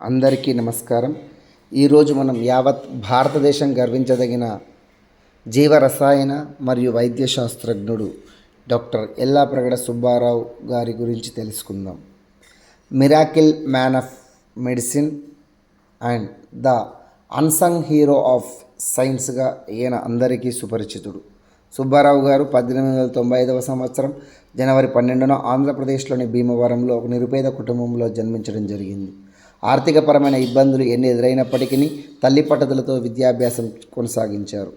అందరికీ నమస్కారం. ఈరోజు మనం యావత్ భారతదేశం గర్వించదగిన జీవరసాయన మరియు వైద్య శాస్త్రజ్ఞుడు డాక్టర్ ఎల్లాప్రగడ సుబ్బారావు గారి గురించి తెలుసుకుందాం. Miracle man of medicine and the unsung hero of సైన్స్గా ఈయన అందరికీ సుపరిచితుడు. సుబ్బారావు గారు 1895 సంవత్సరం జనవరి 12న ఆంధ్రప్రదేశ్లోని భీమవరంలో ఒక నిరుపేద కుటుంబంలో జన్మించడం జరిగింది. ఆర్థికపరమైన ఇబ్బందులు ఎన్ని ఎదురైనప్పటికీ తల్లి పట్టుదలతో విద్యాభ్యాసం కొనసాగించారు.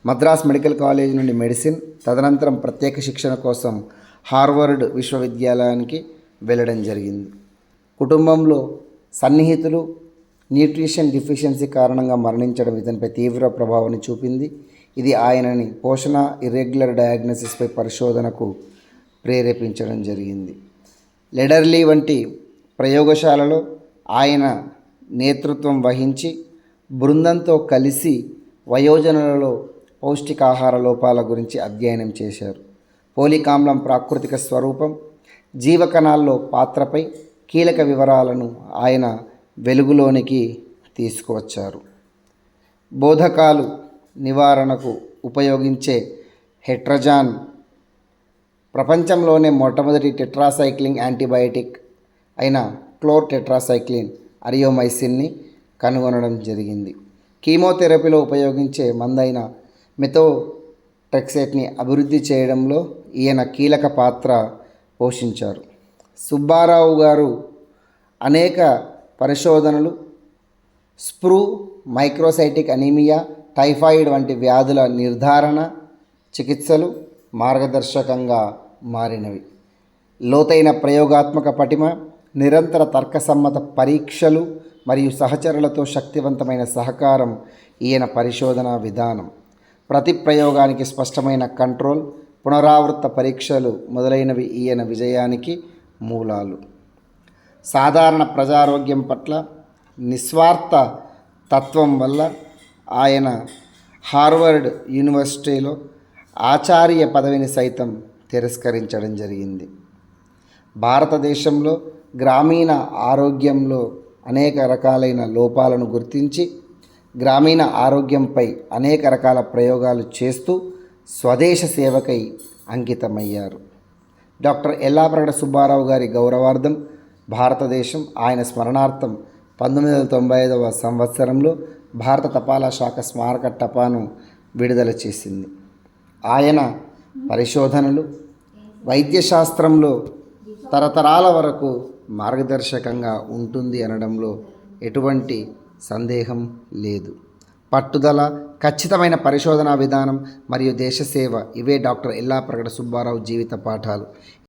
మద్రాస్ మెడికల్ కాలేజ్ నుండి మెడిసిన్, తదనంతరం ప్రత్యేక శిక్షణ కోసం హార్వర్డ్ విశ్వవిద్యాలయానికి వెళ్ళడం జరిగింది. కుటుంబంలో సన్నిహితులు న్యూట్రిషన్ డిఫిషియన్సీ కారణంగా మరణించడం ఇతనిపై తీవ్ర ప్రభావాన్ని చూపింది. ఇది ఆయనని పోషణ ఇర్రెగ్యులర్ డయాగ్నోసిస్పై పరిశోధనకు ప్రేరేపించడం జరిగింది. లెడర్లీ వంటి ప్రయోగశాలలో ఆయన నేతృత్వం వహించి బృందంతో కలిసి వయోజనులలో పౌష్టికాహార లోపాల గురించి అధ్యయనం చేశారు. పోలిక్ ఆమ్లం ప్రాకృతిక స్వరూపం, జీవకణాల్లో పాత్రపై కీలక వివరాలను ఆయన వెలుగులోనికి తీసుకువచ్చారు. బోధకాలు నివారణకు ఉపయోగించే హెట్రజాన్ ప్రపంచంలోనే మొట్టమొదటి టెట్రాసైక్లిన్ యాంటీబయాటిక్ అయిన క్లోర్ టెట్రాసైక్లిన్ అరియోమైసిన్ని కనుగొనడం జరిగింది. కీమోథెరపీలో ఉపయోగించే మందైన మెథోట్రెక్సేట్ని అభివృద్ధి చేయడంలో ఈయన కీలక పాత్ర పోషించారు. సుబ్బారావు గారు అనేక పరిశోధనలు స్ప్రూ, మైక్రోసైటిక్ అనీమియా, టైఫాయిడ్ వంటి వ్యాధుల నిర్ధారణ, చికిత్సలు మార్గదర్శకంగా మారినవి. లోతైన ప్రయోగాత్మక పటిమ, నిరంతర తర్కసమ్మత పరీక్షలు మరియు సహచరులతో శక్తివంతమైన సహకారం ఈయన పరిశోధనా విధానం. ప్రతి ప్రయోగానికి స్పష్టమైన కంట్రోల్, పునరావృత పరీక్షలు మొదలైనవి ఈయన విజయానికి మూలాలు. సాధారణ ప్రజారోగ్యం పట్ల నిస్వార్థ తత్వం వల్ల ఆయన హార్వర్డ్ యూనివర్సిటీలో ఆచార్య పదవిని సైతం తిరస్కరించడం జరిగింది. భారతదేశంలో గ్రామీణ ఆరోగ్యంలో అనేక రకాలైన లోపాలను గుర్తించి గ్రామీణ ఆరోగ్యంపై అనేక రకాల ప్రయోగాలు చేస్తూ స్వదేశ సేవకై అంకితమయ్యారు. డాక్టర్ ఎల్లాప్రగడ సుబ్బారావు గారి గౌరవార్థం భారతదేశం ఆయన స్మరణార్థం 1995 సంవత్సరంలో భారత తపాలా శాఖ స్మారక టపాను విడుదల చేసింది. ఆయన పరిశోధనలు వైద్యశాస్త్రంలో తరతరాల వరకు మార్గదర్శకంగా ఉంటుంది అనడంలో ఎటువంటి సందేహం లేదు. పట్టుదల, ఖచ్చితమైన పరిశోధనా విధానం మరియు దేశసేవ ఇవే డాక్టర్ ఎల్లాప్రగడ సుబ్బారావు జీవిత పాఠాలు.